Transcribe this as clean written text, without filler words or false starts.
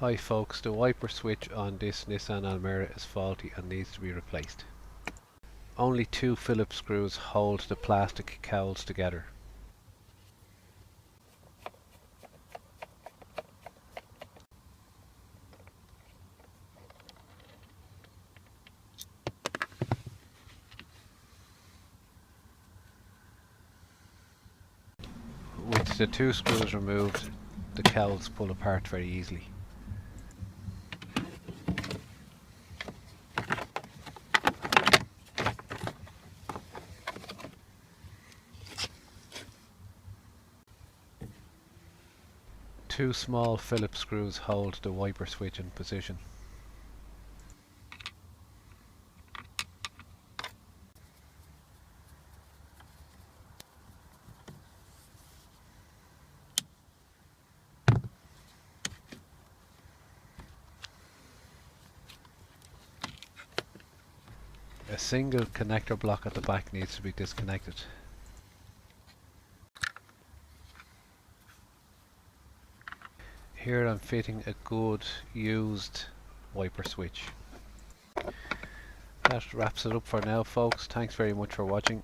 Hi folks, the wiper switch on this Nissan Almera is faulty and needs to be replaced. Only two Phillips screws hold the plastic cowls together. With the two screws removed, the cowls pull apart very easily. Two small Phillips screws hold the wiper switch in position. A single connector block at the back needs to be disconnected. Here I'm fitting a good used wiper switch. That wraps it up for now folks. Thanks very much for watching.